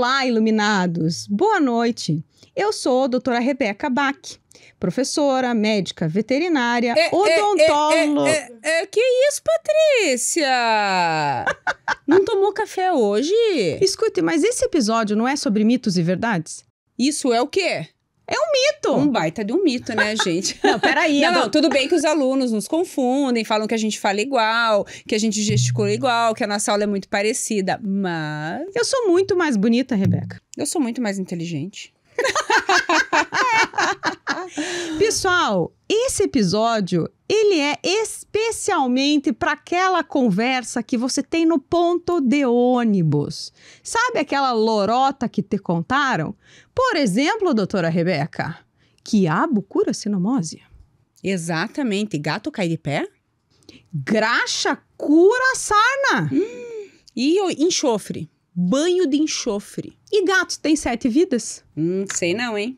Olá, iluminados! Boa noite! Eu sou a doutora Rebeca Bach, professora, médica veterinária, odontóloga... Que isso, Patrícia? Não tomou café hoje? Escute, mas esse episódio não é sobre mitos e verdades? Isso é o quê? É um mito! Um baita de um mito, né, gente? Não, peraí. Não, tudo bem que os alunos nos confundem, falam que a gente fala igual, que a gente gesticula igual, que a nossa aula é muito parecida, mas... Eu sou muito mais bonita, Rebeca. Eu sou muito mais inteligente. Pessoal, esse episódio, ele é especialmente para aquela conversa que você tem no ponto de ônibus. Sabe aquela lorota que te contaram? Por exemplo, doutora Rebeca, quiabo cura sinomose? Exatamente. Gato cai de pé? Graxa cura sarna? E o enxofre? Banho de enxofre. E gatos têm 7 vidas? Sei não, hein?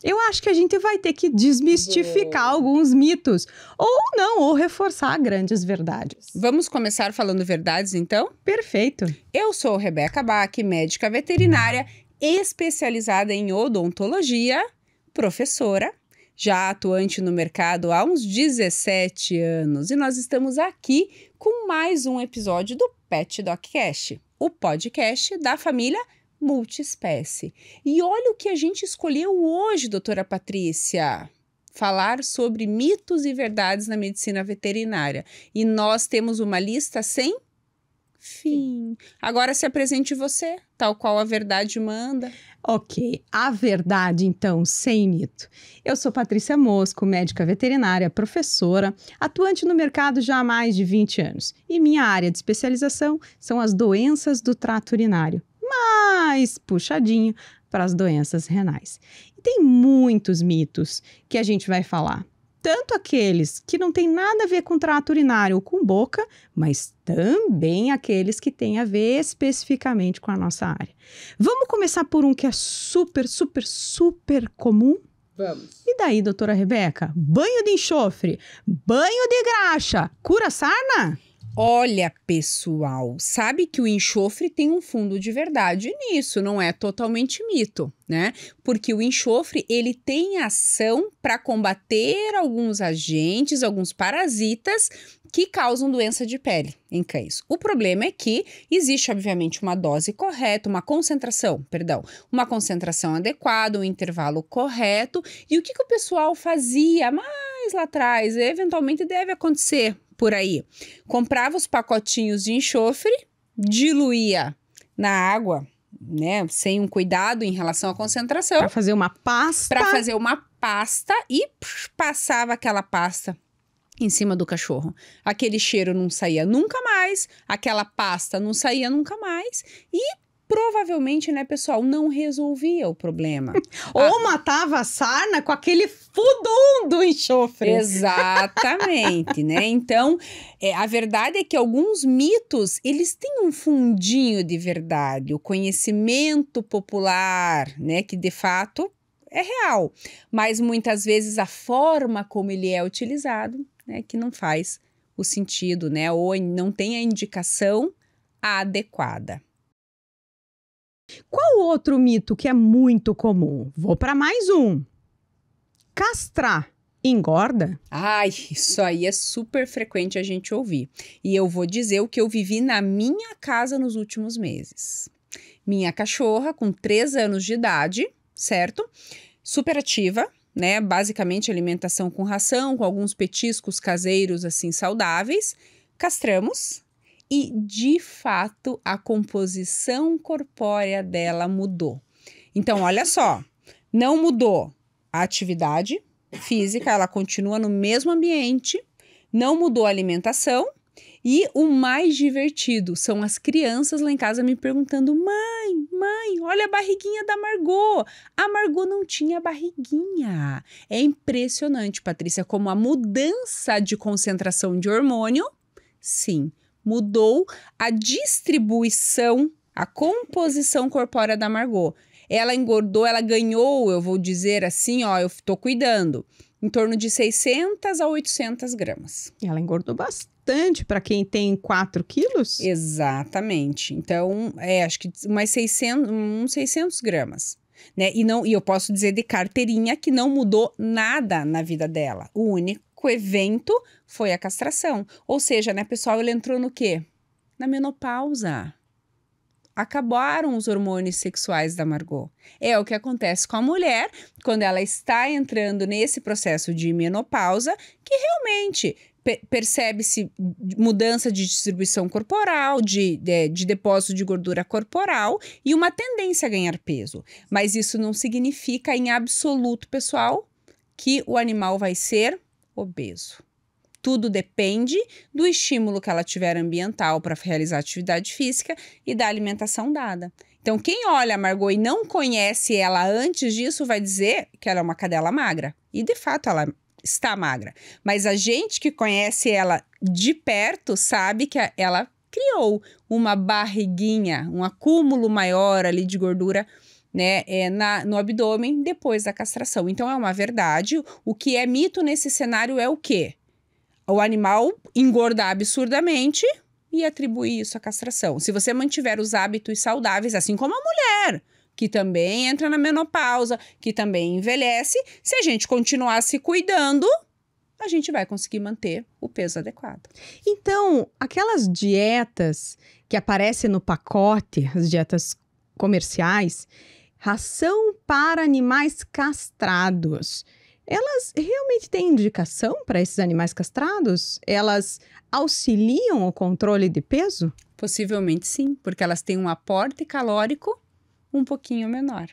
Eu acho que a gente vai ter que desmistificar alguns mitos. Ou não, ou reforçar grandes verdades. Vamos começar falando verdades, então? Perfeito. Eu sou Rebeca Bach, médica veterinária, especializada em odontologia, professora, já atuante no mercado há uns 17 anos. E nós estamos aqui com mais um episódio do Pet Doccast, o podcast da família multiespécie. E olha o que a gente escolheu hoje, doutora Patrícia. Falar sobre mitos e verdades na medicina veterinária. E nós temos uma lista sem fim. Agora se apresente você, tal qual a verdade manda. Ok, a verdade então, sem mito. Eu sou Patrícia Mosco, médica veterinária, professora, atuante no mercado já há mais de 20 anos. E minha área de especialização são as doenças do trato urinário, mais puxadinho para as doenças renais. E tem muitos mitos que a gente vai falar. Tanto aqueles que não têm nada a ver com trato urinário ou com boca, mas também aqueles que têm a ver especificamente com a nossa área. Vamos começar por um que é super comum? Vamos. E daí, doutora Rebeca? Banho de enxofre, banho de graxa, cura sarna? Olha, pessoal, sabe que o enxofre tem um fundo de verdade nisso, não é totalmente mito, né? Porque o enxofre, ele tem ação para combater alguns agentes, alguns parasitas que causam doença de pele em cães. O problema é que existe, obviamente, uma dose correta, uma concentração adequada, um intervalo correto. E o que o pessoal fazia mais lá atrás? Eventualmente deve acontecer por aí. Comprava os pacotinhos de enxofre, diluía na água, né, sem um cuidado em relação à concentração. Para fazer uma pasta. E passava aquela pasta em cima do cachorro. Aquele cheiro não saía nunca mais, aquela pasta não saía nunca mais e provavelmente, né, pessoal, não resolvia o problema. Ou matava a sarna com aquele fudum do enxofre. Exatamente, né? Então, a verdade é que alguns mitos, eles têm um fundinho de verdade. O conhecimento popular, né, que de fato é real. Mas muitas vezes a forma como ele é utilizado, né, que não faz o sentido, né? Ou não tem a indicação adequada. Qual outro mito que é muito comum? Vou para mais um. Castrar engorda? Ai, isso aí é super frequente a gente ouvir. E eu vou dizer o que eu vivi na minha casa nos últimos meses. Minha cachorra, com 3 anos de idade, certo? Super ativa, né? Basicamente alimentação com ração, com alguns petiscos caseiros, assim, saudáveis. Castramos. E, de fato, a composição corpórea dela mudou. Então, olha só, não mudou a atividade física, ela continua no mesmo ambiente, não mudou a alimentação. E o mais divertido são as crianças lá em casa me perguntando: mãe, olha a barriguinha da Margot. A Margot não tinha barriguinha. É impressionante, Patrícia, como a mudança de concentração de hormônio, sim, mudou a distribuição, a composição corpórea da Margot. Ela engordou, ela ganhou, eu vou dizer assim, ó, eu tô cuidando, em torno de 600 a 800 gramas. Ela engordou bastante. bastante para quem tem 4 quilos? Exatamente. Então, acho que uns 600 gramas. Né? E eu posso dizer de carteirinha que não mudou nada na vida dela. O único evento foi a castração. Ou seja, né, pessoal, ele entrou no quê? Na menopausa. Acabaram os hormônios sexuais da Margot. É o que acontece com a mulher quando ela está entrando nesse processo de menopausa, que realmente percebe-se mudança de distribuição corporal, de depósito de gordura corporal e uma tendência a ganhar peso. Mas isso não significa em absoluto, pessoal, que o animal vai ser obeso. Tudo depende do estímulo que ela tiver ambiental para realizar atividade física e da alimentação dada. Então, quem olha a Margot e não conhece ela antes disso vai dizer que ela é uma cadela magra. E, de fato, ela está magra. Mas a gente que conhece ela de perto sabe que ela criou uma barriguinha, um acúmulo maior ali de gordura, né, no abdômen depois da castração. Então, é uma verdade. O que é mito nesse cenário é o quê? O animal engordar absurdamente e atribuir isso à castração. Se você mantiver os hábitos saudáveis, assim como a mulher, que também entra na menopausa, que também envelhece, se a gente continuar se cuidando, a gente vai conseguir manter o peso adequado. Então, aquelas dietas que aparecem no pacote, as dietas comerciais, ração para animais castrados, elas realmente têm indicação para esses animais castrados? Elas auxiliam o controle de peso? Possivelmente sim, porque elas têm um aporte calórico um pouquinho menor.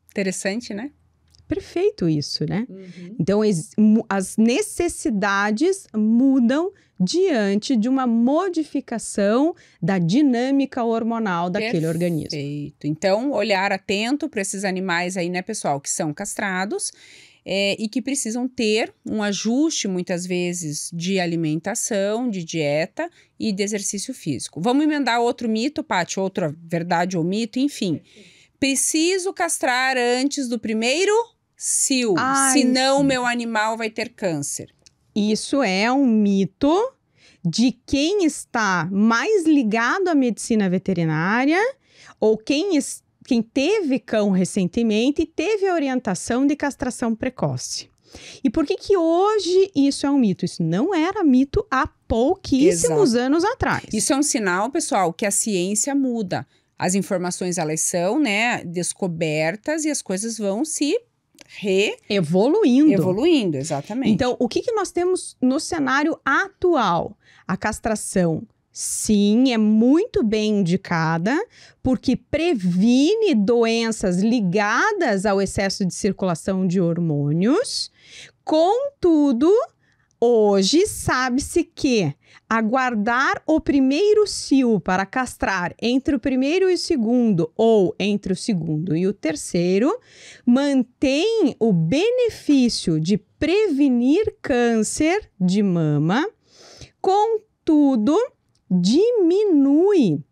Interessante, né? Perfeito isso, né? Então, as necessidades mudam diante de uma modificação da dinâmica hormonal daquele organismo. Perfeito. Então, olhar atento para esses animais aí, né, pessoal, que são castrados e que precisam ter um ajuste, muitas vezes, de alimentação, de dieta e de exercício físico. Vamos emendar outro mito, Paty, outra verdade ou mito, enfim. Preciso castrar antes do primeiro cio, senão meu animal vai ter câncer. Isso é um mito de quem está mais ligado à medicina veterinária ou quem teve cão recentemente e teve a orientação de castração precoce. E por que hoje isso é um mito? Isso não era mito há pouquíssimos anos atrás. Isso é um sinal, pessoal, que a ciência muda. As informações, elas são, né, descobertas e as coisas vão se evoluindo, exatamente. Então, o que nós temos no cenário atual? A castração, sim, é muito bem indicada, porque previne doenças ligadas ao excesso de circulação de hormônios. Contudo, hoje sabe-se que aguardar o primeiro cio para castrar entre o primeiro e o segundo, ou entre o segundo e o terceiro, mantém o benefício de prevenir câncer de mama, contudo, diminui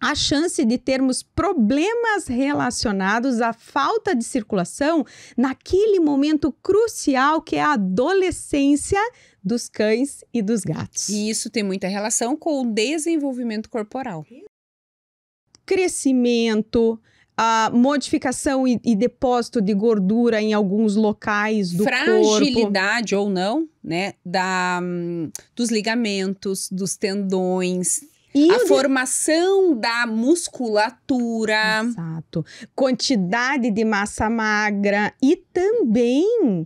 a chance de termos problemas relacionados à falta de circulação naquele momento crucial que é a adolescência dos cães e dos gatos. E isso tem muita relação com o desenvolvimento corporal. Crescimento, a modificação e depósito de gordura em alguns locais do corpo. Fragilidade ou não, né, dos ligamentos, dos tendões. A formação da musculatura. Exato. Quantidade de massa magra e também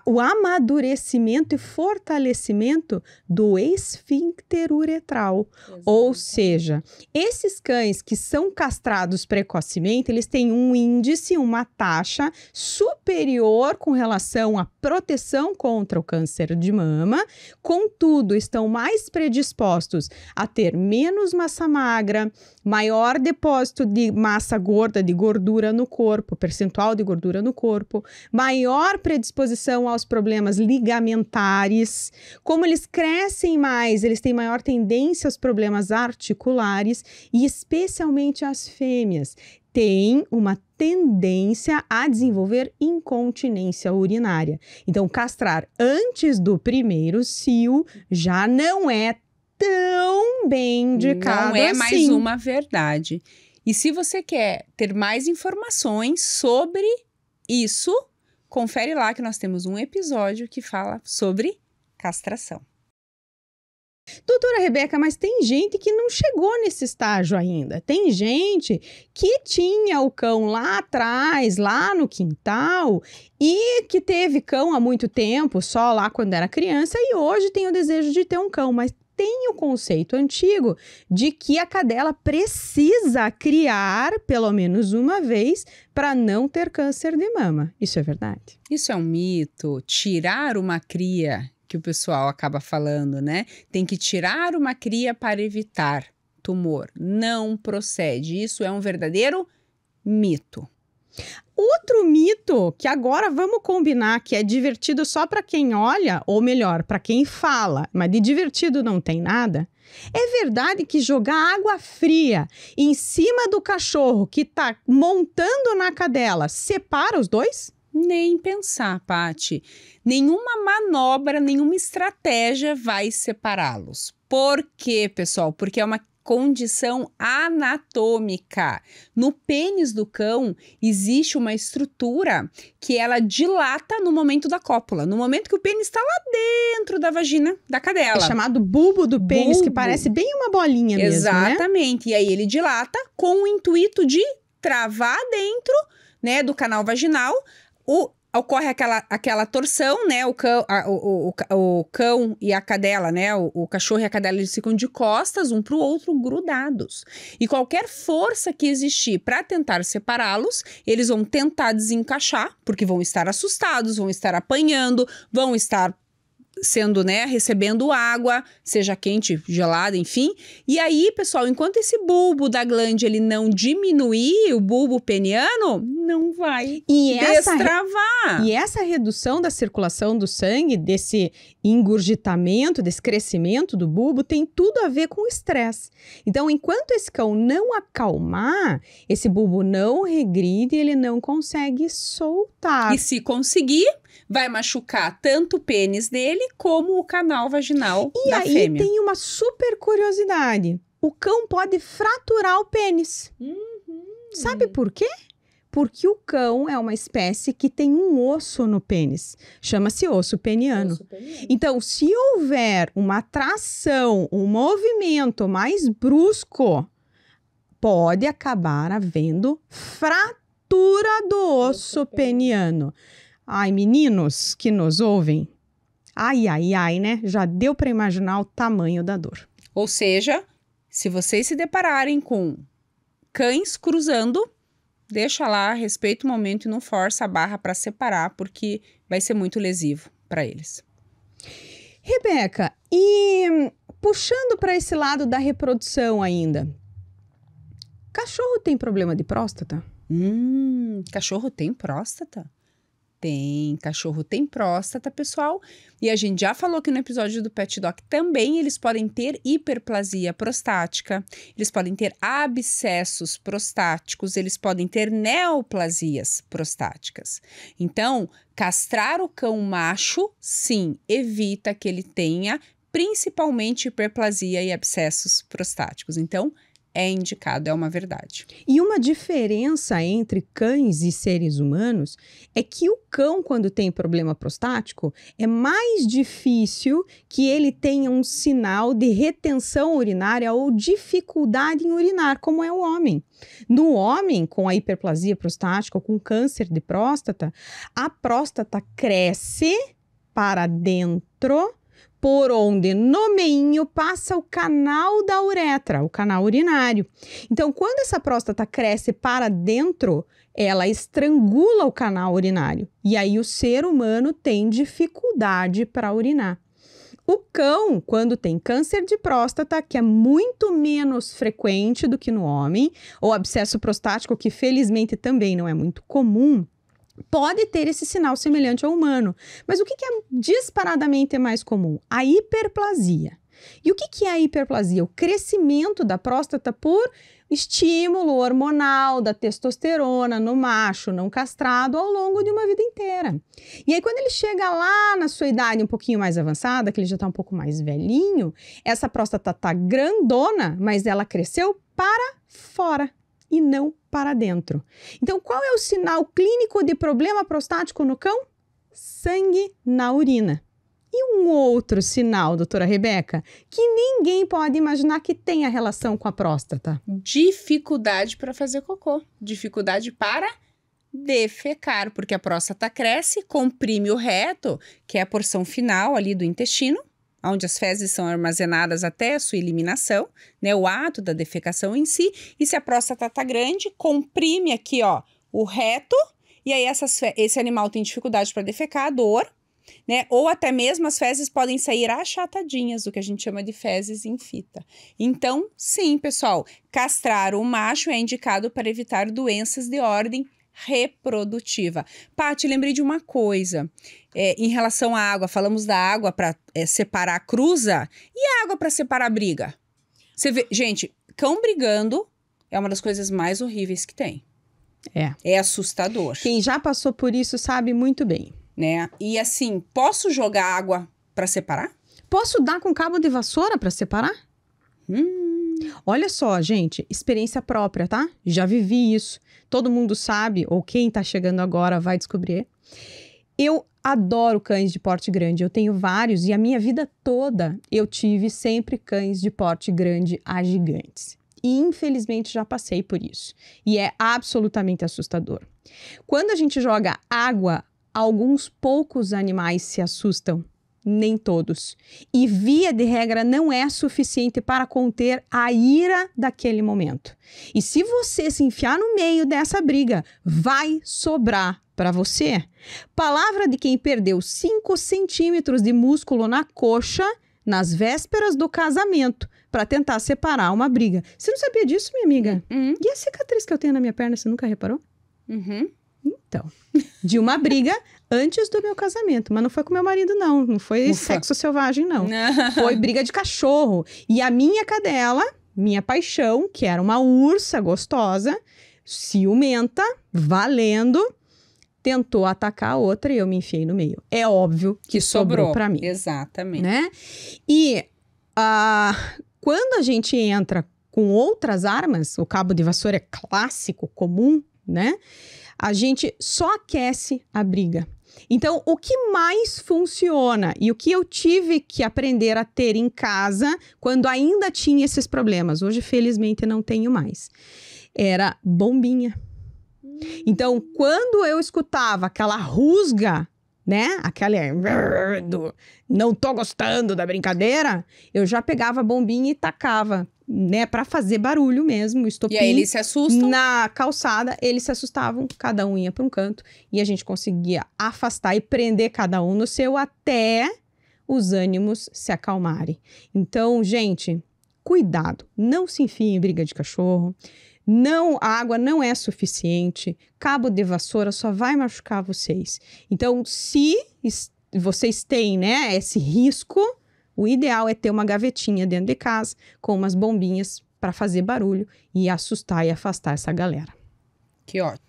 o amadurecimento e fortalecimento do esfíncter uretral. Exato. Ou seja, esses cães que são castrados precocemente, eles têm um índice, uma taxa superior com relação à proteção contra o câncer de mama, contudo, estão mais predispostos a ter menos massa magra, maior depósito de massa gorda, de gordura no corpo, percentual de gordura no corpo, maior predisposição aos problemas ligamentares. Como eles crescem mais, eles têm maior tendência aos problemas articulares e especialmente as fêmeas tem uma tendência a desenvolver incontinência urinária. Então, castrar antes do primeiro cio já não é tão bem indicado assim. Não é mais uma verdade. E se você quer ter mais informações sobre isso, confere lá que nós temos um episódio que fala sobre castração. Doutora Rebeca, mas tem gente que não chegou nesse estágio ainda. Tem gente que tinha o cão lá atrás, lá no quintal, e que teve cão há muito tempo, só lá quando era criança, e hoje tem o desejo de ter um cão, mas tem o conceito antigo de que a cadela precisa criar pelo menos uma vez para não ter câncer de mama. Isso é verdade? Isso é um mito. Tirar uma cria, que o pessoal acaba falando, né? Tem que tirar uma cria para evitar tumor. Não procede. Isso é um verdadeiro mito. Outro mito que agora vamos combinar que é divertido só para quem olha, ou melhor, para quem fala, mas de divertido não tem nada. É verdade que jogar água fria em cima do cachorro que tá montando na cadela separa os dois? Nem pensar, Paty. Nenhuma manobra, nenhuma estratégia vai separá-los. Por quê, pessoal? Porque é uma condição anatômica. No pênis do cão existe uma estrutura que ela dilata no momento da cópula, no momento que o pênis está lá dentro da vagina da cadela. É chamado bulbo do pênis, Bulbo. Que parece bem uma bolinha mesmo, né? Exatamente. E aí ele dilata com o intuito de travar dentro, né, do canal vaginal. Ocorre aquela torção, né? O cão e a cadela, né? O cachorro e a cadela, eles ficam de costas um para o outro grudados. E qualquer força que existir para tentar separá-los, eles vão tentar desencaixar, porque vão estar assustados, vão estar apanhando, vão estar sendo, né, recebendo água, seja quente, gelada, enfim. E aí, pessoal, enquanto esse bulbo da glande ele não diminuir, o bulbo peniano não vai destravar. E essa redução da circulação do sangue, desse engurgitamento, desse crescimento do bulbo, tem tudo a ver com o estresse. Então, enquanto esse cão não acalmar, esse bulbo não regride, ele não consegue soltar. E se conseguir, vai machucar tanto o pênis dele como o canal vaginal da fêmea. E aí tem uma super curiosidade. O cão pode fraturar o pênis. Sabe por quê? Porque o cão é uma espécie que tem um osso no pênis. Chama-se osso peniano. Então, se houver uma tração, um movimento mais brusco, pode acabar havendo fratura do osso peniano. Ai, meninos que nos ouvem, ai, né? Já deu para imaginar o tamanho da dor. Ou seja, se vocês se depararem com cães cruzando, deixa lá, respeita o momento e não força a barra para separar, porque vai ser muito lesivo para eles. Rebeca, e puxando para esse lado da reprodução ainda, cachorro tem problema de próstata? Cachorro tem próstata? Tem, cachorro tem próstata, pessoal. E a gente já falou aqui no episódio do Pet Doc também, eles podem ter hiperplasia prostática, eles podem ter abscessos prostáticos, eles podem ter neoplasias prostáticas. Então, castrar o cão macho, sim, evita que ele tenha principalmente hiperplasia e abscessos prostáticos. Então, é indicado, é uma verdade. E uma diferença entre cães e seres humanos é que o cão, quando tem problema prostático, é mais difícil que ele tenha um sinal de retenção urinária ou dificuldade em urinar, como é o homem. No homem, com a hiperplasia prostática ou com câncer de próstata, a próstata cresce para dentro, por onde no meinho passa o canal da uretra, o canal urinário. Então, quando essa próstata cresce para dentro, ela estrangula o canal urinário. E aí o ser humano tem dificuldade para urinar. O cão, quando tem câncer de próstata, que é muito menos frequente do que no homem, ou abscesso prostático, que felizmente também não é muito comum, pode ter esse sinal semelhante ao humano. Mas o que é disparadamente mais comum? A hiperplasia. E o que é a hiperplasia? O crescimento da próstata por estímulo hormonal da testosterona no macho não castrado ao longo de uma vida inteira. E aí, quando ele chega lá na sua idade um pouquinho mais avançada, que ele já está um pouco mais velhinho, essa próstata tá grandona, mas ela cresceu para fora e não para dentro. Então, qual é o sinal clínico de problema prostático no cão? Sangue na urina. E um outro sinal, doutora Rebeca, que ninguém pode imaginar que tenha relação com a próstata? Dificuldade para fazer cocô. Dificuldade para defecar, porque a próstata cresce, comprime o reto, que é a porção final ali do intestino, onde as fezes são armazenadas até a sua eliminação, né, o ato da defecação em si. E se a próstata está grande, comprime aqui, ó, o reto, e aí esse animal tem dificuldade para defecar, dor, né? Ou até mesmo as fezes podem sair achatadinhas, o que a gente chama de fezes em fita. Então, sim, pessoal, castrar o macho é indicado para evitar doenças de ordem reprodutiva. Paty, lembrei de uma coisa, em relação à água, falamos da água para separar a cruza, e a água para separar a briga? Você vê, gente, cão brigando é uma das coisas mais horríveis que tem. É assustador. Quem já passou por isso sabe muito bem. Né? E assim, posso jogar água para separar? Posso dar com cabo de vassoura para separar? Olha só, gente, experiência própria, tá? Já vivi isso. Todo mundo sabe, ou quem tá chegando agora vai descobrir. Eu adoro cães de porte grande, eu tenho vários e a minha vida toda eu tive sempre cães de porte grande a gigantes. E infelizmente já passei por isso. E é absolutamente assustador. Quando a gente joga água, alguns poucos animais se assustam, nem todos. E via de regra não é suficiente para conter a ira daquele momento. E se você se enfiar no meio dessa briga, vai sobrar para você. Palavra de quem perdeu 5 centímetros de músculo na coxa nas vésperas do casamento para tentar separar uma briga. Você não sabia disso, minha amiga? E a cicatriz que eu tenho na minha perna, você nunca reparou? Então, de uma briga antes do meu casamento. Mas não foi com meu marido, não. Não foi sexo selvagem, não. Foi briga de cachorro. E a minha cadela, minha paixão, que era uma ursa gostosa, ciumenta, valendo, tentou atacar a outra e eu me enfiei no meio. É óbvio que sobrou pra mim. Exatamente. Né? E quando a gente entra com outras armas, o cabo de vassoura é clássico, comum, né? A gente só aquece a briga. Então, o que mais funciona e o que eu tive que aprender a ter em casa quando ainda tinha esses problemas, hoje felizmente não tenho mais, era bombinha. Então, quando eu escutava aquela rusga, né, aquela não tô gostando da brincadeira, eu já pegava a bombinha e tacava, né, para fazer barulho mesmo, estopim. E aí eles se assustam? Na calçada, eles se assustavam, cada um ia para um canto e a gente conseguia afastar e prender cada um no seu até os ânimos se acalmarem. Então, gente, cuidado, não se enfie em briga de cachorro. Não, a água não é suficiente, cabo de vassoura só vai machucar vocês. Então, se vocês têm, né, esse risco, o ideal é ter uma gavetinha dentro de casa com umas bombinhas para fazer barulho e assustar e afastar essa galera. Que ótimo.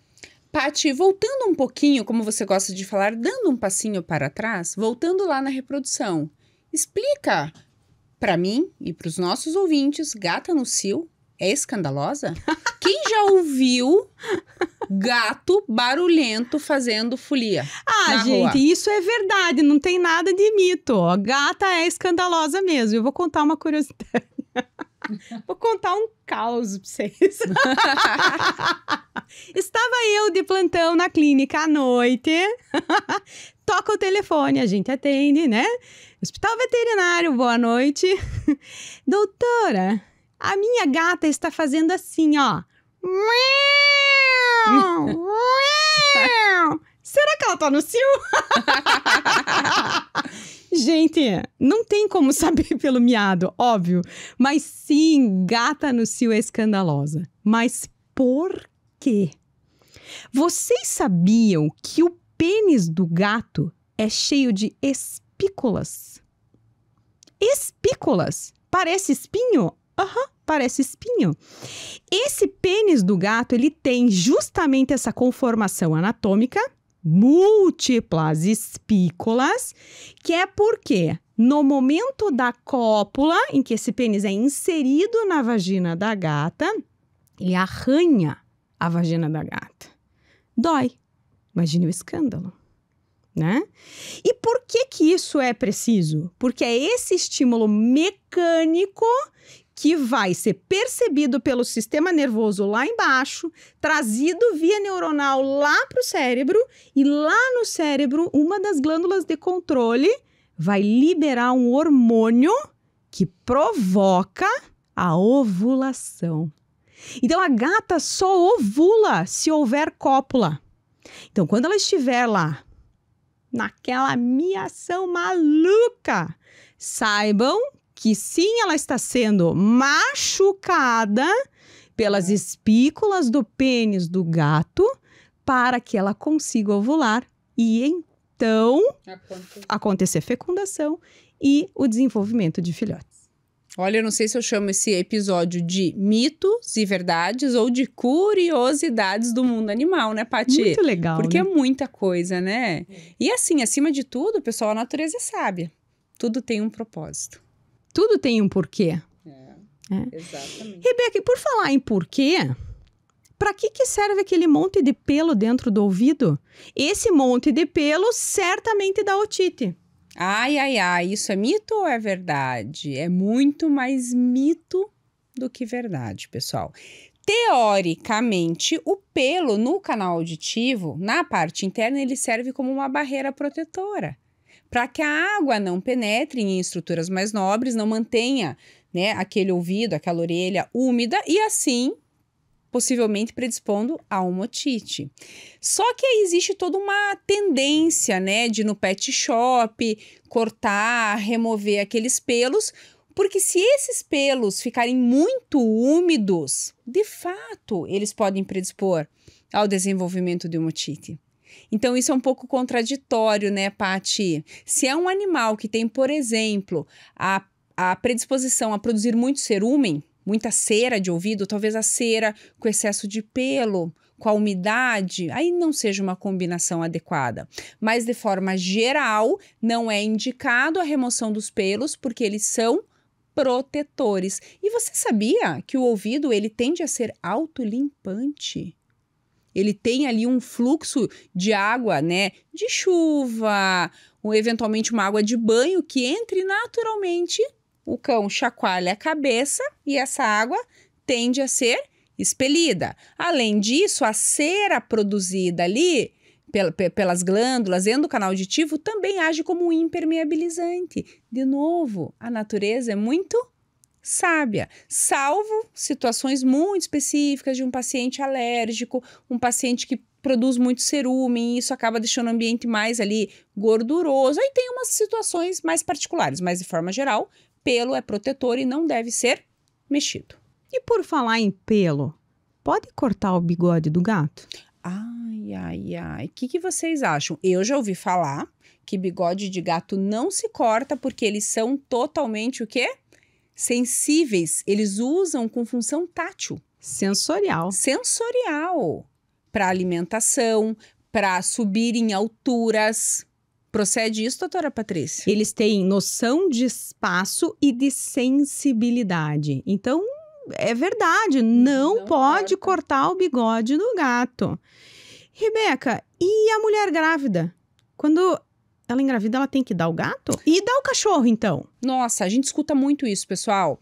Paty, voltando um pouquinho, como você gosta de falar, dando um passinho para trás, voltando lá na reprodução, explica para mim e para os nossos ouvintes, gata no cio é escandalosa? Quem já ouviu gato barulhento fazendo folia na gente, rua? Isso é verdade, não tem nada de mito. Ó. Gata é escandalosa mesmo. Eu vou contar uma curiosidade. Vou contar um caos pra vocês. Estava eu de plantão na clínica à noite. Toca o telefone, a gente atende, né? Hospital veterinário, boa noite. Doutora, a minha gata está fazendo assim, ó. Será que ela tá no cio? Gente, não tem como saber pelo miado, óbvio. Mas sim, gata no cio é escandalosa. Mas por quê? Vocês sabiam que o pênis do gato é cheio de espículas? espículas. Parece espinho? Parece espinho. Esse pênis do gato, ele tem justamente essa conformação anatômica, múltiplas espículas, que é porque no momento da cópula, em que esse pênis é inserido na vagina da gata, ele arranha a vagina da gata. Dói. Imagine o escândalo, né? E por que isso é preciso? Porque é esse estímulo mecânico que vai ser percebido pelo sistema nervoso lá embaixo, trazido via neuronal lá para o cérebro, e lá no cérebro, uma das glândulas de controle vai liberar um hormônio que provoca a ovulação. Então, a gata só ovula se houver cópula. Então, quando ela estiver lá, naquela miação maluca, saibam que sim, ela está sendo machucada pelas espículas do pênis do gato para que ela consiga ovular e então acontecer fecundação e o desenvolvimento de filhotes. Olha, eu não sei se eu chamo esse episódio de mitos e verdades ou de curiosidades do mundo animal, né, Paty? Muito legal, porque né? É muita coisa, né? E assim, acima de tudo, pessoal, a natureza é sábia. Tudo tem um propósito. Tudo tem um porquê. Exatamente. Rebeca, e por falar em porquê, para que serve aquele monte de pelo dentro do ouvido? Esse monte de pelo certamente dá otite. Ai, isso é mito ou é verdade? É muito mais mito do que verdade, pessoal. Teoricamente, o pelo no canal auditivo, na parte interna, ele serve como uma barreira protetora, para que a água não penetre em estruturas mais nobres, não mantenha, né, aquele ouvido, aquela orelha úmida e assim, possivelmente predispondo a uma otite. Só que aí existe toda uma tendência, né, de no pet shop cortar, remover aqueles pelos, porque se esses pelos ficarem muito úmidos, de fato, eles podem predispor ao desenvolvimento de uma otite. Então, isso é um pouco contraditório, né, Paty? Se é um animal que tem, por exemplo, a predisposição a produzir muito cerúmen, muita cera de ouvido, talvez a cera com excesso de pelo, com a umidade, aí não seja uma combinação adequada. Mas, de forma geral, não é indicado a remoção dos pelos, porque eles são protetores. E você sabia que o ouvido, ele tende a ser autolimpante? Ele tem ali um fluxo de água, né, de chuva, ou eventualmente uma água de banho que entre naturalmente, o cão chacoalha a cabeça e essa água tende a ser expelida. Além disso, a cera produzida ali pelas glândulas dentro do canal auditivo também age como um impermeabilizante. De novo, a natureza é muito sábia, salvo situações muito específicas de um paciente alérgico, um paciente que produz muito cerúmen, e isso acaba deixando o ambiente mais ali gorduroso. Aí tem umas situações mais particulares, mas de forma geral, pelo é protetor e não deve ser mexido. E por falar em pelo, pode cortar o bigode do gato? Ai. O que vocês acham? Eu já ouvi falar que bigode de gato não se corta porque eles são totalmente o quê? Sensíveis. Eles usam com função tátil. Sensorial. Para alimentação, para subir em alturas. Procede isso, doutora Patrícia? Eles têm noção de espaço e de sensibilidade. Então, é verdade, não pode cortar o bigode do gato. Rebeca, e a mulher grávida? Quando ela engravida, ela tem que dar o gato? E dar o cachorro, então? Nossa, a gente escuta muito isso, pessoal.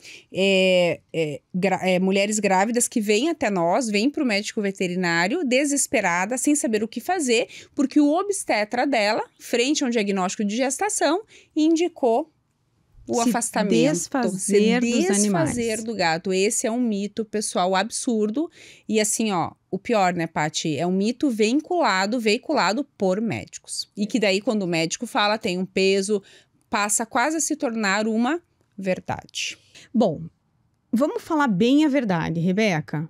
Mulheres grávidas que vêm até nós, vêm para o médico veterinário desesperada, sem saber o que fazer, porque o obstetra dela, frente a um diagnóstico de gestação, indicou o afastamento. Desfazer dos animais. Desfazer do gato. Esse é um mito, pessoal, absurdo. E assim, ó, o pior, né, Paty? É um mito veiculado por médicos. E que daí, quando o médico fala, tem um peso, passa quase a se tornar uma verdade. Bom, vamos falar bem a verdade, Rebeca.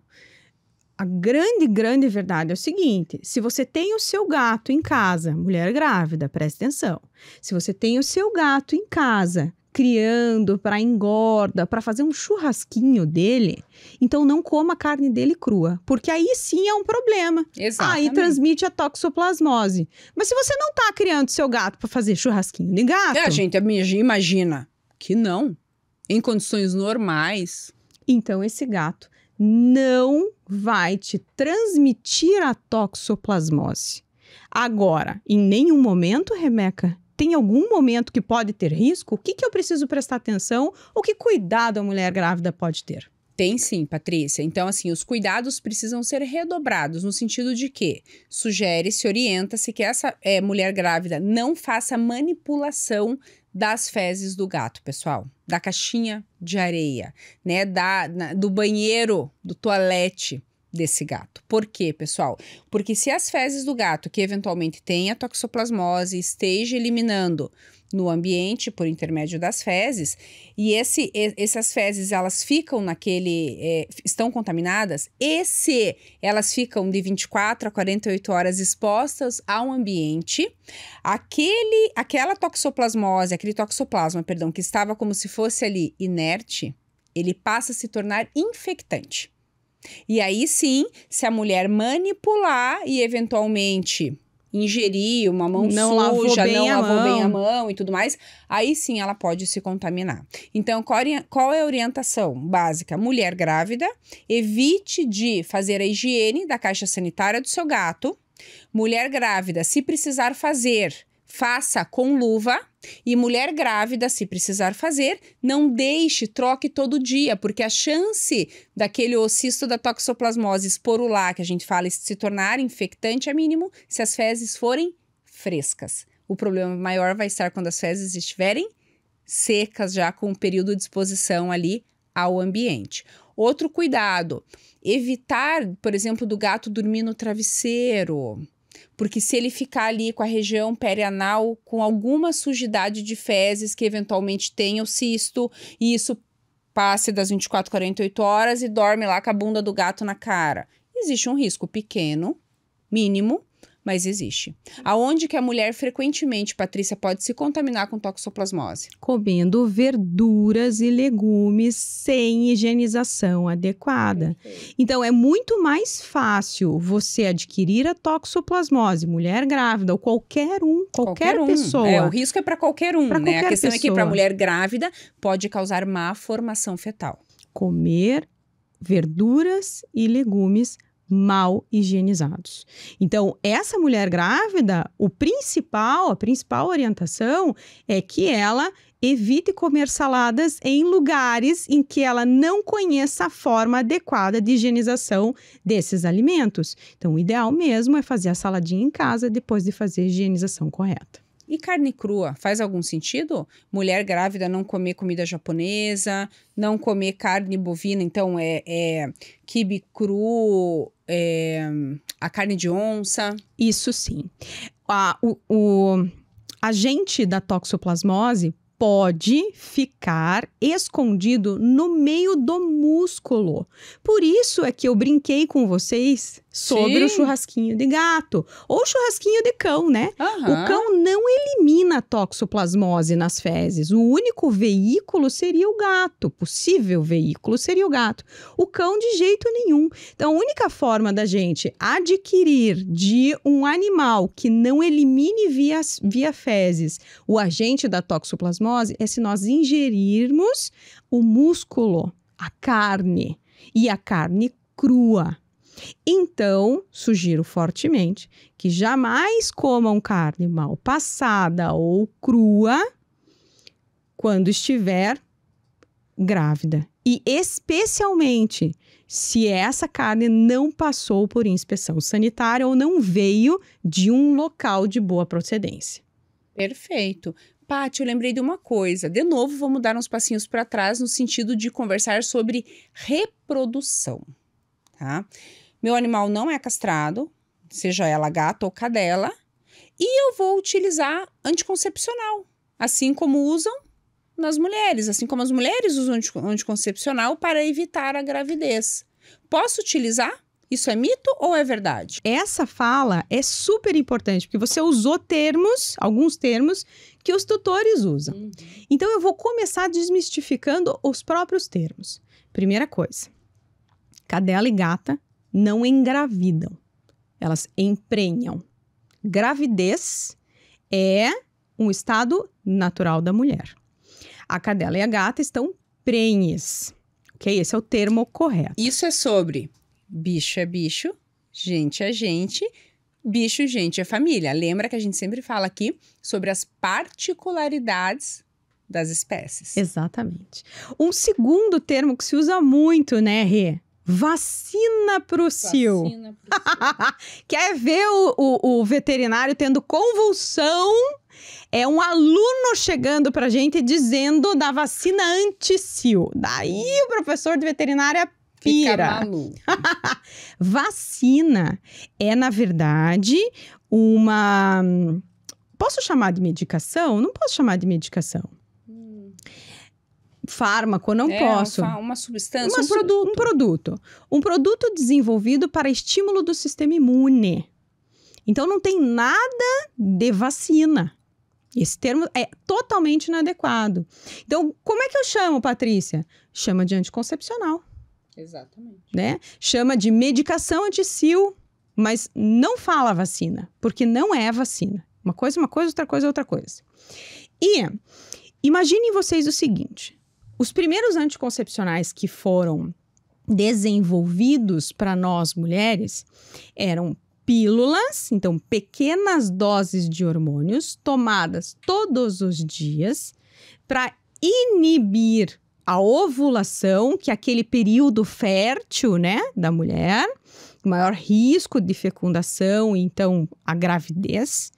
A grande verdade é o seguinte: se você tem o seu gato em casa, mulher grávida, presta atenção. Se você tem o seu gato em casa, criando para engorda, para fazer um churrasquinho dele, então não coma a carne dele crua, porque aí sim é um problema. Exatamente. Aí transmite a toxoplasmose. Mas se você não tá criando seu gato para fazer churrasquinho de gato... A gente imagina que não. Em condições normais. Então esse gato não vai te transmitir a toxoplasmose. Agora, em nenhum momento, Rebeca, tem algum momento que pode ter risco? O que eu preciso prestar atenção? Ou que cuidado a mulher grávida pode ter? Tem sim, Patrícia. Então, assim, os cuidados precisam ser redobrados, no sentido de que sugere-se, orienta-se que essa mulher grávida não faça manipulação das fezes do gato, pessoal. Da caixinha de areia, né? Do banheiro, do toalete desse gato. Por quê, pessoal? Porque se as fezes do gato, que eventualmente tenha toxoplasmose, esteja eliminando no ambiente por intermédio das fezes, e essas fezes, elas ficam estão contaminadas, e se elas ficam de 24 a 48 horas expostas ao ambiente, aquela toxoplasmose, aquele toxoplasma, perdão, que estava como se fosse ali inerte, ele passa a se tornar infectante. E aí sim, se a mulher manipular e eventualmente ingerir uma mão suja, não lavou bem a mão e tudo mais, aí sim ela pode se contaminar. Então, qual é a orientação básica? Mulher grávida, evite de fazer a higiene da caixa sanitária do seu gato. Mulher grávida, se precisar fazer, faça com luva. E mulher grávida, se precisar fazer, não deixe, troque todo dia, porque a chance daquele oocisto da toxoplasmose esporular, que a gente fala, se tornar infectante é mínimo se as fezes forem frescas. O problema maior vai estar quando as fezes estiverem secas, já com um período de exposição ali ao ambiente. Outro cuidado, evitar, por exemplo, do gato dormir no travesseiro. Porque se ele ficar ali com a região perianal com alguma sujidade de fezes que eventualmente tenha o cisto, e isso passe das 24 a 48 horas e dorme lá com a bunda do gato na cara. Existe um risco pequeno, mínimo, mas existe. Aonde que a mulher frequentemente, Patrícia, pode se contaminar com toxoplasmose? Comendo verduras e legumes sem higienização adequada. Então, é muito mais fácil você adquirir a toxoplasmose, mulher grávida ou qualquer pessoa. O risco é para qualquer um, né? A questão é que para mulher grávida pode causar má formação fetal. Comer verduras e legumes mal higienizados. Então, essa mulher grávida, a principal orientação é que ela evite comer saladas em lugares em que ela não conheça a forma adequada de higienização desses alimentos. Então, o ideal mesmo é fazer a saladinha em casa depois de fazer a higienização correta. E carne crua, faz algum sentido? Mulher grávida não comer comida japonesa, não comer carne bovina, então quibe cru, a carne de onça? Isso sim. O agente da toxoplasmose pode ficar escondido no meio do músculo. Por isso é que eu brinquei com vocês sobre o churrasquinho de gato ou churrasquinho de cão, né? O cão não elimina a toxoplasmose nas fezes. O único veículo seria o gato. Possível veículo seria o gato. O cão de jeito nenhum. Então, a única forma da gente adquirir de um animal que não elimine via fezes o agente da toxoplasmose é se nós ingerirmos o músculo, a carne e a carne crua. Então, sugiro fortemente que jamais comam carne mal passada ou crua quando estiver grávida. E especialmente se essa carne não passou por inspeção sanitária ou não veio de um local de boa procedência. Perfeito. Paty, eu lembrei de uma coisa. De novo, vamos dar uns passinhos para trás no sentido de conversar sobre reprodução, tá? Meu animal não é castrado, seja ela gata ou cadela, e eu vou utilizar anticoncepcional, assim como usam nas mulheres, assim como as mulheres usam anticoncepcional para evitar a gravidez. Posso utilizar? Isso é mito ou é verdade? Essa fala é super importante, porque você usou alguns termos que os tutores usam. Então, eu vou começar desmistificando os próprios termos. Primeira coisa, cadela e gata não engravidam, elas emprenham. Gravidez é um estado natural da mulher. A cadela e a gata estão prenhes, ok? Esse é o termo correto. Isso é sobre bicho é bicho, gente é gente, bicho, gente é família. Lembra que a gente sempre fala aqui sobre as particularidades das espécies. Exatamente. Um segundo termo que se usa muito, né, Rê? Vacina pro cio. Vacina pro cio. Quer ver o veterinário tendo convulsão? É um aluno chegando pra gente dizendo da vacina anti-cio. Daí o professor de veterinária pira. Fica maluco. Vacina é, na verdade, uma... Posso chamar de medicação? Não posso chamar de medicação. Fármaco, não posso. Uma substância, Um produto desenvolvido para estímulo do sistema imune. Então, não tem nada de vacina. Esse termo é totalmente inadequado. Então, como é que eu chamo, Patrícia? Chama de anticoncepcional. Exatamente. Né? Chama de medicação anti-cio, mas não fala vacina, porque não é vacina. Uma coisa, outra coisa. E imaginem vocês o seguinte. Os primeiros anticoncepcionais que foram desenvolvidos para nós mulheres eram pílulas, então pequenas doses de hormônios tomadas todos os dias para inibir a ovulação, que é aquele período fértil, né, da mulher, maior risco de fecundação, então a gravidez,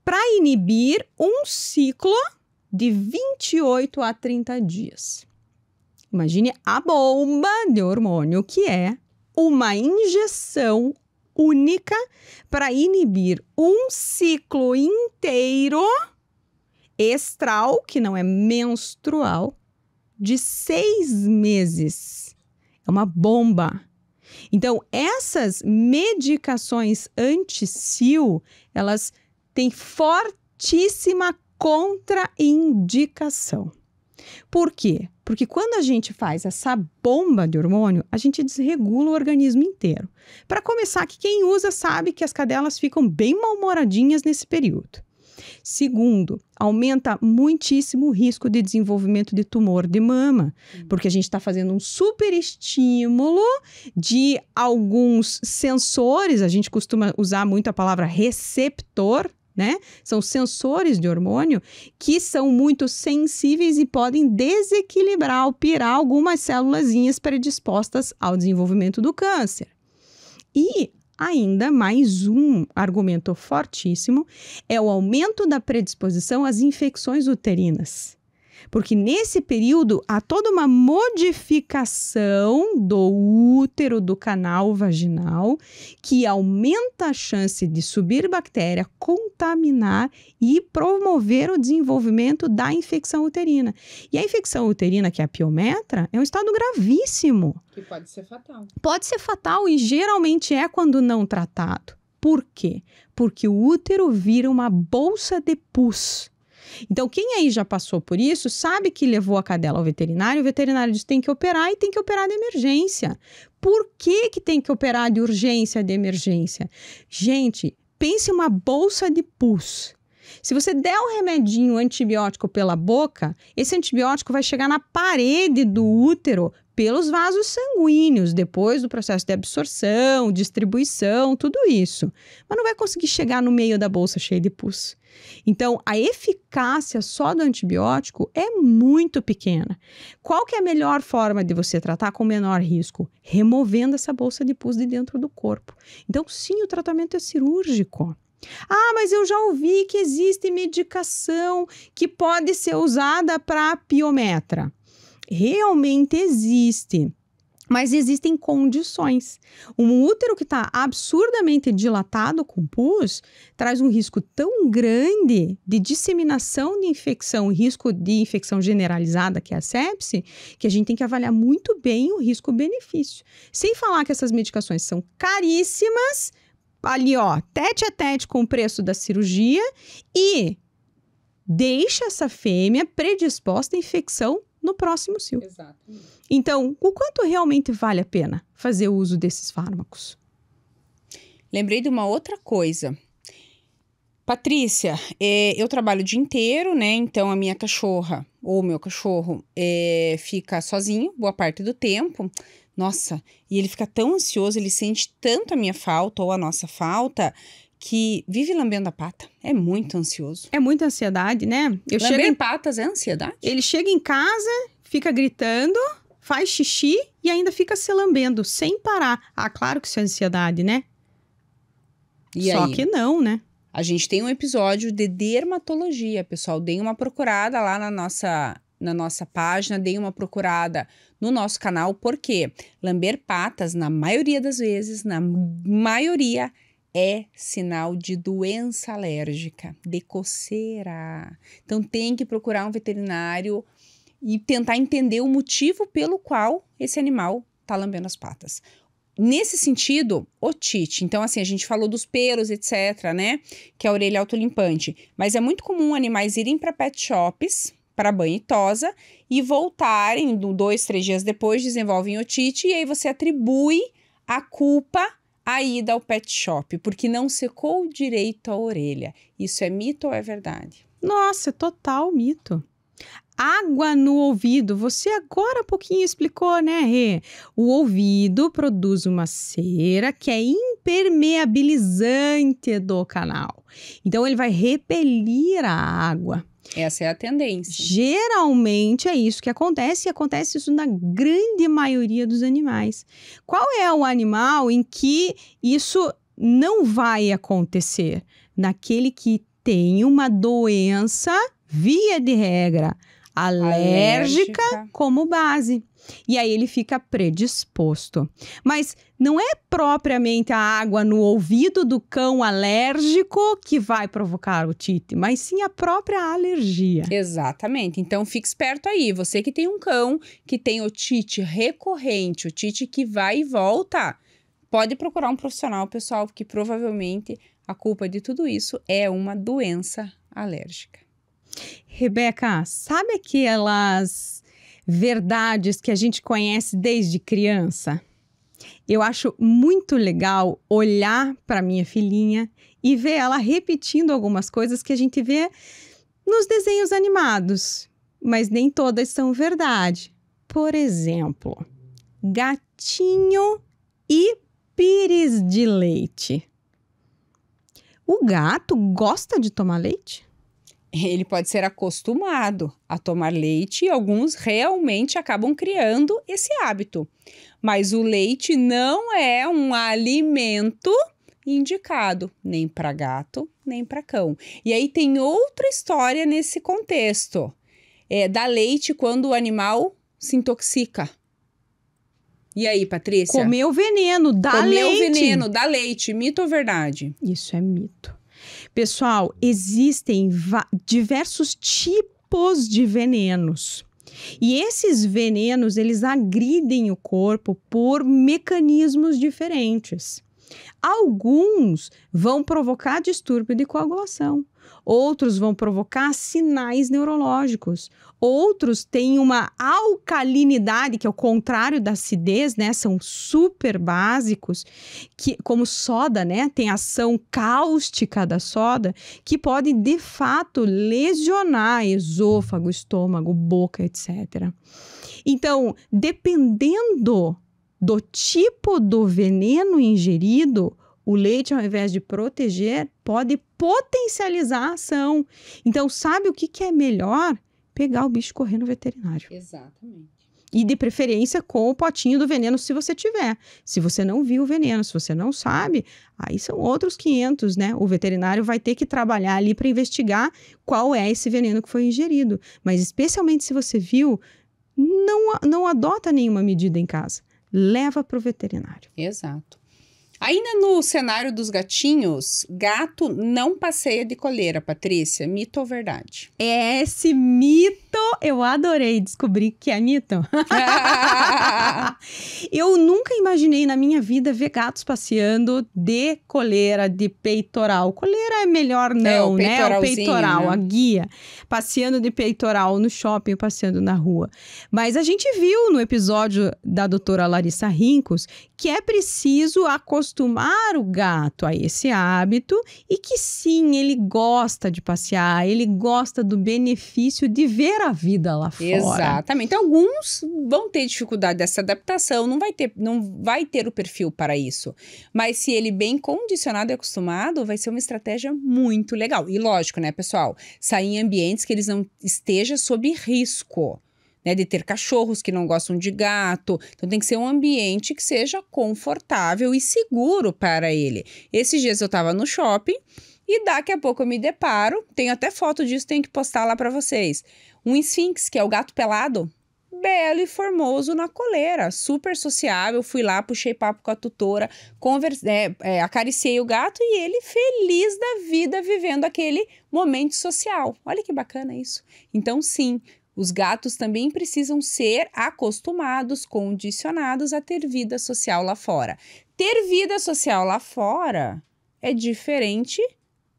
para inibir um ciclo de 28 a 30 dias. Imagine a bomba de hormônio, que é uma injeção única para inibir um ciclo inteiro estral, que não é menstrual, de 6 meses. É uma bomba. Então, essas medicações anti-cio, elas têm fortíssima contraindicação. Por quê? Porque quando a gente faz essa bomba de hormônio, a gente desregula o organismo inteiro. Para começar, que quem usa sabe que as cadelas ficam bem mal-humoradinhas nesse período. Segundo, aumenta muitíssimo o risco de desenvolvimento de tumor de mama, porque a gente está fazendo um super estímulo de alguns sensores, a gente costuma usar muito a palavra receptor, né? São sensores de hormônio que são muito sensíveis e podem desequilibrar ou pirar algumas célulazinhas predispostas ao desenvolvimento do câncer. E ainda mais um argumento fortíssimo é o aumento da predisposição às infecções uterinas. Porque nesse período há toda uma modificação do útero, do canal vaginal, que aumenta a chance de subir bactéria, contaminar e promover o desenvolvimento da infecção uterina. E a infecção uterina, que é a piometra, é um estado gravíssimo. Que pode ser fatal. Pode ser fatal e geralmente é quando não tratado. Por quê? Porque o útero vira uma bolsa de pus. Então, quem aí já passou por isso, sabe que levou a cadela ao veterinário, o veterinário diz que tem que operar e tem que operar de emergência. Por que que tem que operar de urgência, de emergência? Gente, pense uma bolsa de pus. Se você der um remedinho antibiótico pela boca, esse antibiótico vai chegar na parede do útero pelos vasos sanguíneos, depois do processo de absorção, distribuição, tudo isso. Mas não vai conseguir chegar no meio da bolsa cheia de pus. Então, a eficácia só do antibiótico é muito pequena. Qual que é a melhor forma de você tratar com menor risco? Removendo essa bolsa de pus de dentro do corpo. Então, sim, o tratamento é cirúrgico. Ah, mas eu já ouvi que existe medicação que pode ser usada para piometra. Realmente existe, mas existem condições. Um útero que está absurdamente dilatado com pus traz um risco tão grande de disseminação de infecção, risco de infecção generalizada, que é a sepse, que a gente tem que avaliar muito bem o risco-benefício. Sem falar que essas medicações são caríssimas, ali ó, tete a tete com o preço da cirurgia e deixa essa fêmea predisposta à infecção no próximo cio. Exatamente. Então, o quanto realmente vale a pena fazer uso desses fármacos? Lembrei de uma outra coisa. Patrícia, eu trabalho o dia inteiro, né? Então, a minha cachorra ou o meu cachorro fica sozinho boa parte do tempo. Nossa, e ele fica tão ansioso, ele sente tanto a minha falta ou a nossa falta, que vive lambendo a pata. É muito ansioso. É muita ansiedade, né? Lamber patas é ansiedade? Ele chega em casa, fica gritando, faz xixi e ainda fica se lambendo, sem parar. Ah, claro que isso é ansiedade, né? E Só aí? que não, né? A gente tem um episódio de dermatologia, pessoal. Deem uma procurada lá na nossa página, deem uma procurada no nosso canal, porque lamber patas, na maioria das vezes, é sinal de doença alérgica, de coceira. Então, tem que procurar um veterinário e tentar entender o motivo pelo qual esse animal está lambendo as patas. Nesse sentido, otite. Então, assim, a gente falou dos pelos, etc., né? Que é a orelha autolimpante. Mas é muito comum animais irem para pet shops, para banho e tosa, e voltarem 2, 3 dias depois, desenvolvem otite, e aí você atribui a culpa à ida ao pet shop, porque não secou direito a orelha. Isso é mito ou é verdade? Nossa, é total mito. Água no ouvido, você agora há pouquinho explicou, né, Rê? O ouvido produz uma cera que é impermeabilizante do canal. Então, ele vai repelir a água. Essa é a tendência. Geralmente é isso que acontece, e acontece isso na grande maioria dos animais. Qual é o animal em que isso não vai acontecer? Naquele que tem uma doença, via de regra, alérgica como base. E aí ele fica predisposto. Mas não é propriamente a água no ouvido do cão alérgico que vai provocar otite, mas sim a própria alergia. Exatamente. Então fique esperto aí. Você que tem um cão que tem otite recorrente, otite que vai e volta, pode procurar um profissional, pessoal, porque provavelmente a culpa de tudo isso é uma doença alérgica. Rebeca, sabe aquelas verdades que a gente conhece desde criança? Eu acho muito legal olhar para minha filhinha e ver ela repetindo algumas coisas que a gente vê nos desenhos animados, mas nem todas são verdade. Por exemplo, gatinho e pires de leite. O gato gosta de tomar leite? Ele pode ser acostumado a tomar leite e alguns realmente acabam criando esse hábito. Mas o leite não é um alimento indicado nem para gato, nem para cão. E aí tem outra história nesse contexto. Dá leite quando o animal se intoxica. E aí, Patrícia? Comeu veneno, dá leite. Comeu veneno, dá leite. Mito ou verdade? Isso é mito. Pessoal, existem diversos tipos de venenos. E esses venenos, eles agridem o corpo por mecanismos diferentes. Alguns vão provocar distúrbio de coagulação. Outros vão provocar sinais neurológicos. Outros têm uma alcalinidade, que é o contrário da acidez, né? São super básicos, que, como soda, né? Tem ação cáustica da soda, que pode, de fato, lesionar esôfago, estômago, boca, etc. Então, dependendo do tipo do veneno ingerido, o leite, ao invés de proteger, pode potencializar a ação. Então, sabe o que é melhor? Pegar o bicho e correr no veterinário. Exatamente. E, de preferência, com o potinho do veneno, se você tiver. Se você não viu o veneno, se você não sabe, aí são outros 500, né? O veterinário vai ter que trabalhar ali para investigar qual é esse veneno que foi ingerido. Mas, especialmente se você viu, não adota nenhuma medida em casa. Leva para o veterinário. Exato. Ainda no cenário dos gatinhos, gato não passeia de coleira, Patrícia. Mito ou verdade? Esse mito, eu adorei descobrir que é mito. Eu nunca imaginei na minha vida ver gatos passeando de coleira, de peitoral. Coleira é melhor não, né? O peitoral, né? a guia. Passeando de peitoral no shopping, passeando na rua. Mas a gente viu no episódio da doutora Larissa Rincos que é preciso acostumar o gato a esse hábito e que sim, ele gosta de passear, ele gosta do benefício de ver a vida lá fora. Exatamente. Alguns vão ter dificuldade dessa adaptação, não vai ter o perfil para isso. Mas se ele bem condicionado e acostumado, vai ser uma estratégia muito legal. E lógico, né, pessoal? Sair em ambientes que eles não estejam sob risco. Né, de ter cachorros que não gostam de gato. Então tem que ser um ambiente que seja confortável e seguro para ele. Esses dias eu estava no shopping e daqui a pouco eu me deparo, tenho até foto disso, tenho que postar lá para vocês. Um esfinx, que é o gato pelado, belo e formoso na coleira, super sociável. Fui lá, puxei papo com a tutora, acariciei o gato e ele feliz da vida vivendo aquele momento social. Olha que bacana isso. Então sim, os gatos também precisam ser acostumados, condicionados a ter vida social lá fora. Ter vida social lá fora é diferente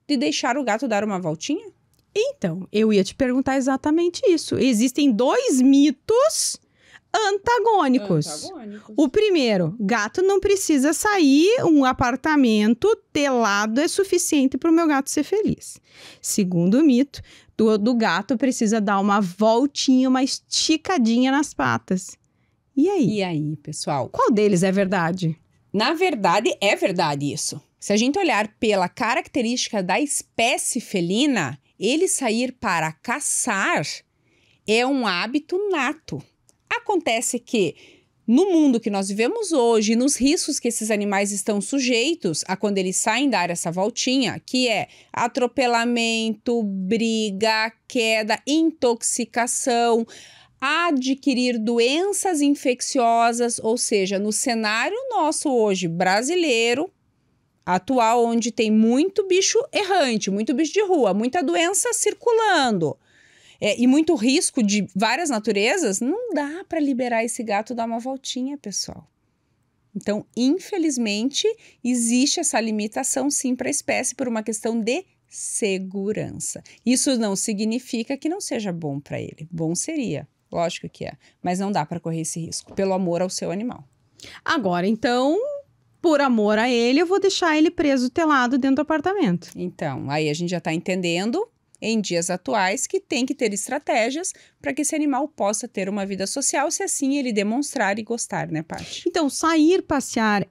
de deixar o gato dar uma voltinha? Então, eu ia te perguntar exatamente isso. Existem 2 mitos antagônicos. O primeiro, gato não precisa sair, um apartamento telado é suficiente para o meu gato ser feliz. Segundo mito, do gato precisa dar uma voltinha, uma esticadinha nas patas. E aí? E aí, pessoal? Qual deles é verdade? Na verdade, é verdade isso. Se a gente olhar pela característica da espécie felina, ele sair para caçar é um hábito nato. Acontece que no mundo que nós vivemos hoje, nos riscos que esses animais estão sujeitos a quando eles saem dar essa voltinha, que é atropelamento, briga, queda, intoxicação, adquirir doenças infecciosas, ou seja, no cenário nosso hoje brasileiro, atual, onde tem muito bicho errante, muito bicho de rua, muita doença circulando, e muito risco de várias naturezas, não dá para liberar esse gato dar uma voltinha, pessoal. Então, infelizmente, existe essa limitação sim para a espécie por uma questão de segurança. Isso não significa que não seja bom para ele. Bom seria, lógico que é, mas não dá para correr esse risco, pelo amor ao seu animal. Agora, então, por amor a ele, eu vou deixar ele preso telado dentro do apartamento. Então, aí a gente já está entendendo, em dias atuais, que tem que ter estratégias para que esse animal possa ter uma vida social, se assim ele demonstrar e gostar, né, Paty? Então, sair passear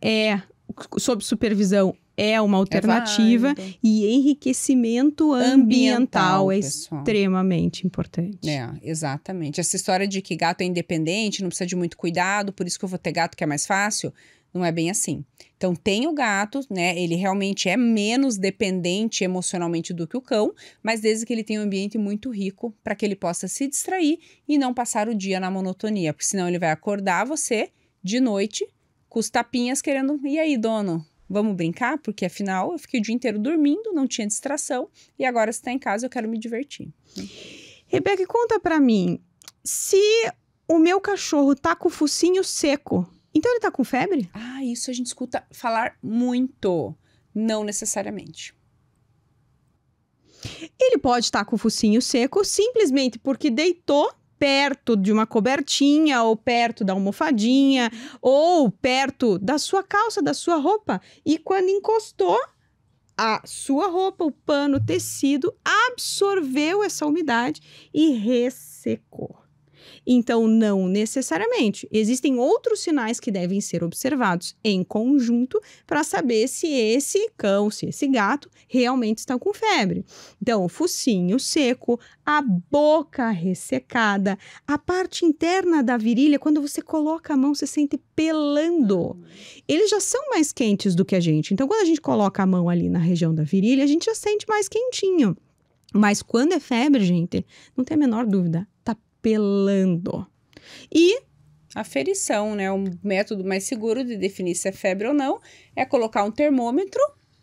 sob supervisão é uma alternativa e enriquecimento ambiental é extremamente importante. Exatamente. Essa história de que gato é independente, não precisa de muito cuidado, por isso que eu vou ter gato que é mais fácil, não é bem assim. Então, tem o gato, né? Ele realmente é menos dependente emocionalmente do que o cão, mas desde que ele tenha um ambiente muito rico para que ele possa se distrair e não passar o dia na monotonia, porque senão ele vai acordar você de noite com os tapinhas querendo, e aí, dono, vamos brincar? Porque afinal eu fiquei o dia inteiro dormindo, não tinha distração e agora você está em casa, eu quero me divertir. Rebeca, conta para mim, se o meu cachorro tá com o focinho seco, então ele tá com febre? Ah, isso a gente escuta falar muito. Não necessariamente. Ele pode estar com o focinho seco simplesmente porque deitou perto de uma cobertinha ou perto da almofadinha ou perto da sua calça, da sua roupa. E quando encostou, a sua roupa, o pano, o tecido absorveu essa umidade e ressecou. Então, não necessariamente. Existem outros sinais que devem ser observados em conjunto para saber se esse cão, se esse gato realmente está com febre. Então, o focinho seco, a boca ressecada, a parte interna da virilha, quando você coloca a mão, você sente pelando. Eles já são mais quentes do que a gente. Então, quando a gente coloca a mão ali na região da virilha, a gente já sente mais quentinho. Mas quando é febre, gente, não tem a menor dúvida, tá pelando. E a ferição, né? O método mais seguro de definir se é febre ou não é colocar um termômetro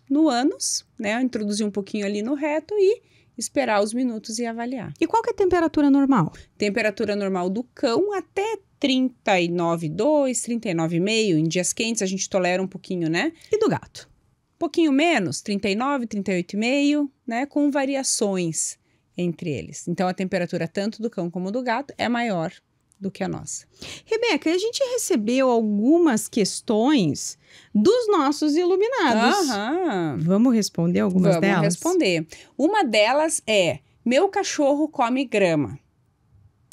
no ânus, né? Introduzir um pouquinho ali no reto e esperar os minutos e avaliar. E qual que é a temperatura normal? Temperatura normal do cão até 39,2, 39,5. Em dias quentes a gente tolera um pouquinho, né? E do gato? Um pouquinho menos, 39, 38,5, né? Com variações entre eles. Então, a temperatura tanto do cão como do gato é maior do que a nossa. Rebeca, a gente recebeu algumas questões dos nossos iluminados. Aham. Vamos responder algumas delas? Vamos responder. Uma delas é: meu cachorro come grama.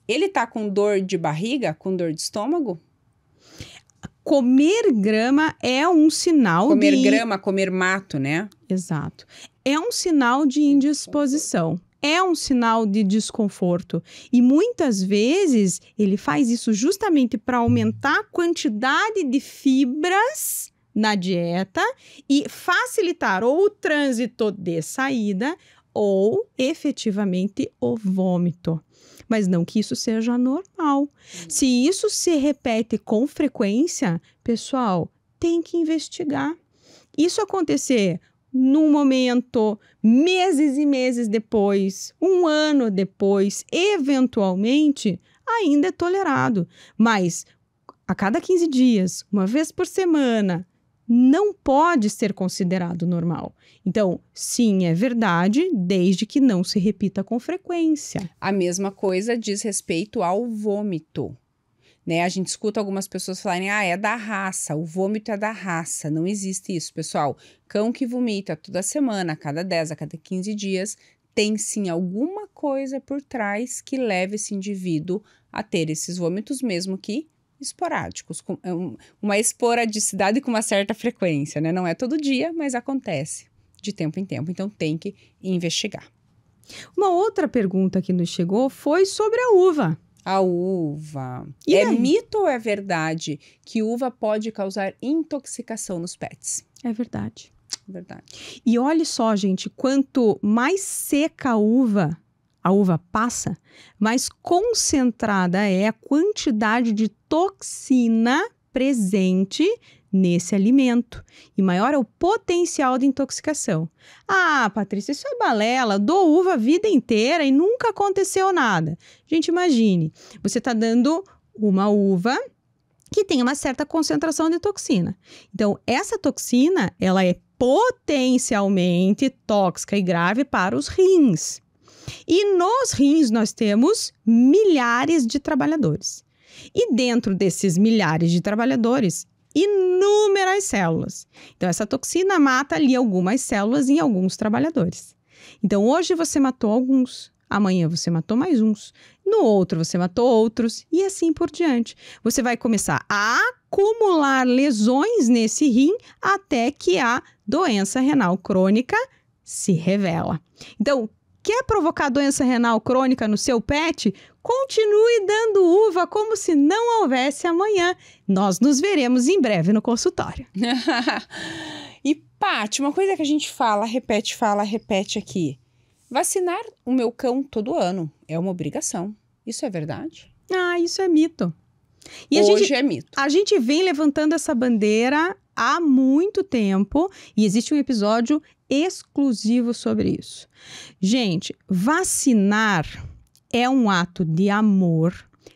Ele tá com dor de barriga, com dor de estômago? Comer grama é um sinal Comer grama, comer mato, né? Exato. É um sinal de indisposição. É um sinal de desconforto. E muitas vezes ele faz isso justamente para aumentar a quantidade de fibras na dieta e facilitar ou o trânsito de saída ou efetivamente o vômito. Mas não que isso seja normal. Se isso se repete com frequência, pessoal, tem que investigar. Isso acontecer num momento, meses e meses depois, um ano depois, eventualmente, ainda é tolerado. Mas a cada 15 dias, uma vez por semana, não pode ser considerado normal. Então, sim, é verdade, desde que não se repita com frequência. A mesma coisa diz respeito ao vômito. Né? A gente escuta algumas pessoas falarem, é da raça, o vômito é da raça. Não existe isso, pessoal. Cão que vomita toda semana, a cada 10, a cada 15 dias, tem sim alguma coisa por trás que leva esse indivíduo a ter esses vômitos, mesmo que esporádicos, com uma esporadicidade com uma certa frequência, né? Não é todo dia, mas acontece de tempo em tempo. Então, tem que investigar. Uma outra pergunta que nos chegou foi sobre a uva. A uva. E é aí? mito ou é verdade que uva pode causar intoxicação nos pets? É verdade. Verdade. E olha só, gente, quanto mais seca a uva passa, mais concentrada é a quantidade de toxina presente nesse alimento. E maior é o potencial de intoxicação. Ah, Patrícia, isso é balela. Dou uva a vida inteira e nunca aconteceu nada. Gente, imagine, você está dando uma uva que tem uma certa concentração de toxina. Então, essa toxina, ela é potencialmente tóxica e grave para os rins. E nos rins nós temos milhares de trabalhadores. E dentro desses milhares de trabalhadores, inúmeras células. Então, essa toxina mata ali algumas células em alguns trabalhadores. Então, hoje você matou alguns, amanhã você matou mais uns, no outro você matou outros e assim por diante. Você vai começar a acumular lesões nesse rim até que a doença renal crônica se revela. Então, quer provocar doença renal crônica no seu pet? Continue dando uva como se não houvesse amanhã. Nós nos veremos em breve no consultório. E, Paty, uma coisa que a gente fala, repete aqui. Vacinar o meu cão todo ano é uma obrigação. Isso é verdade? Ah, isso é mito. E Hoje é mito. A gente vem levantando essa bandeira há muito tempo e existe um episódio exclusivo sobre isso. Gente, vacinar é um ato de amor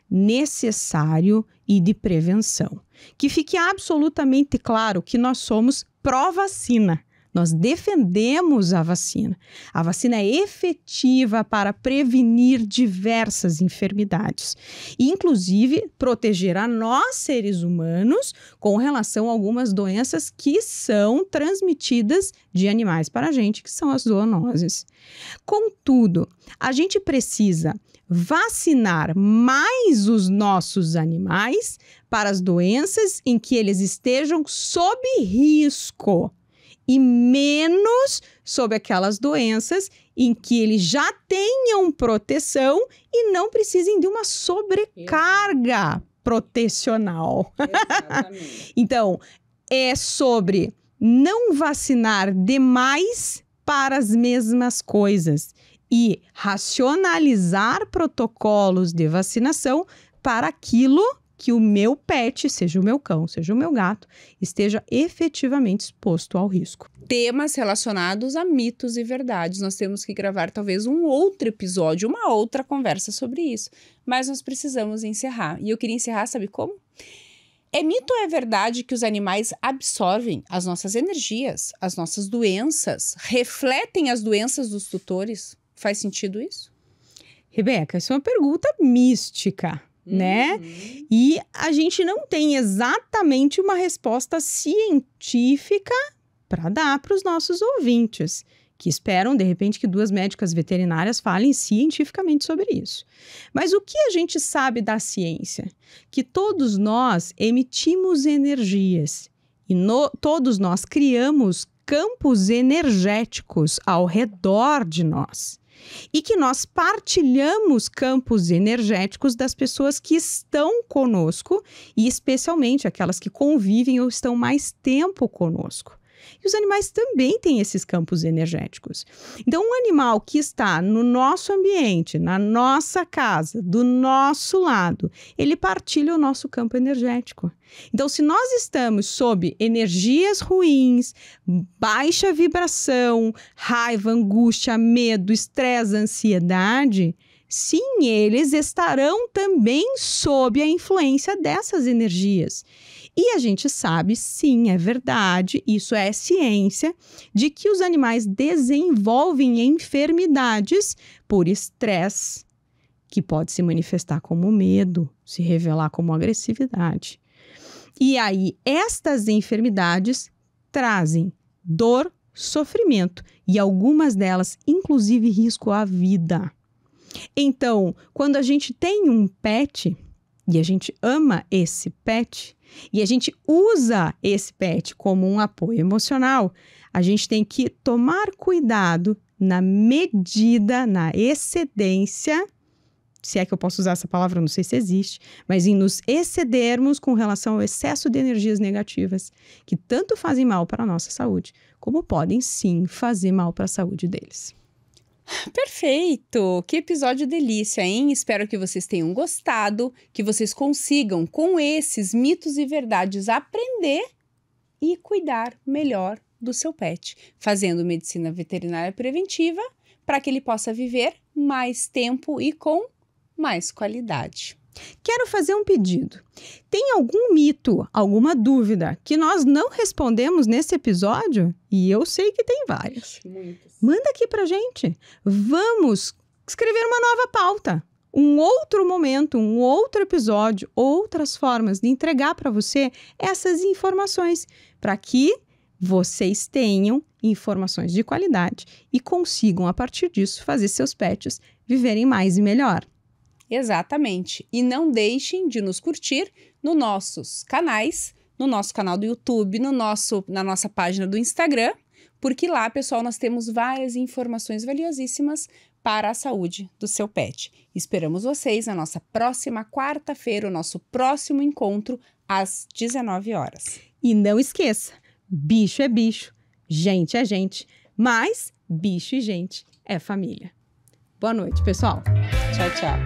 necessário e de prevenção. Que fique absolutamente claro que nós somos pró-vacina. Nós defendemos a vacina. A vacina é efetiva para prevenir diversas enfermidades e, inclusive, proteger a nós, seres humanos, com relação a algumas doenças que são transmitidas de animais para a gente, que são as zoonoses. Contudo, a gente precisa vacinar mais os nossos animais para as doenças em que eles estejam sob risco e menos sobre aquelas doenças em que eles já tenham proteção e não precisem de uma sobrecarga protecional. Exatamente. Então, é sobre não vacinar demais para as mesmas coisas e racionalizar protocolos de vacinação para aquilo que o meu pet, seja o meu cão, seja o meu gato, esteja efetivamente exposto ao risco. Temas relacionados a mitos e verdades. Nós temos que gravar talvez um outro episódio, uma outra conversa sobre isso. Mas nós precisamos encerrar. E eu queria encerrar, sabe como? É mito ou é verdade que os animais absorvem as nossas energias, as nossas doenças, refletem as doenças dos tutores? Faz sentido isso? Rebeca, isso é uma pergunta mística, né? E a gente não tem exatamente uma resposta científica para dar para os nossos ouvintes, que esperam, de repente, que 2 médicas veterinárias falem cientificamente sobre isso. Mas o que a gente sabe da ciência? Que todos nós emitimos energias e todos nós criamos campos energéticos ao redor de nós. E que nós partilhamos campos energéticos das pessoas que estão conosco e especialmente aquelas que convivem ou estão mais tempo conosco. E os animais também têm esses campos energéticos. Então, um animal que está no nosso ambiente, na nossa casa, do nosso lado, ele partilha o nosso campo energético. Então, se nós estamos sob energias ruins, baixa vibração, raiva, angústia, medo, estresse, ansiedade, sim, eles estarão também sob a influência dessas energias. E a gente sabe, sim, é verdade, isso é ciência, de que os animais desenvolvem enfermidades por estresse, que pode se manifestar como medo, se revelar como agressividade. E aí, estas enfermidades trazem dor, sofrimento e algumas delas, inclusive, risco à vida. Então, quando a gente tem um pet e a gente ama esse pet e a gente usa esse pet como um apoio emocional, a gente tem que tomar cuidado na medida, na excedência, se é que eu posso usar essa palavra, não sei se existe, mas em nos excedermos com relação ao excesso de energias negativas, que tanto fazem mal para a nossa saúde, como podem sim fazer mal para a saúde deles. Perfeito! Que episódio delícia, hein? Espero que vocês tenham gostado, que vocês consigam, com esses mitos e verdades, aprender e cuidar melhor do seu pet, fazendo medicina veterinária preventiva para que ele possa viver mais tempo e com mais qualidade. Quero fazer um pedido. Tem algum mito, alguma dúvida que nós não respondemos nesse episódio? E eu sei que tem vários. Muitas. Manda aqui pra gente. Vamos escrever uma nova pauta. Um outro momento, um outro episódio, outras formas de entregar para você essas informações, para que vocês tenham informações de qualidade e consigam, a partir disso, fazer seus pets viverem mais e melhor. Exatamente. E não deixem de nos curtir nos nossos canais, no nosso canal do YouTube, na nossa página do Instagram, porque lá, pessoal, nós temos várias informações valiosíssimas para a saúde do seu pet. Esperamos vocês na nossa próxima quarta-feira, o nosso próximo encontro, às 19 horas. E não esqueça, bicho é bicho, gente é gente, mas bicho e gente é família. Boa noite, pessoal. Tchau, tchau.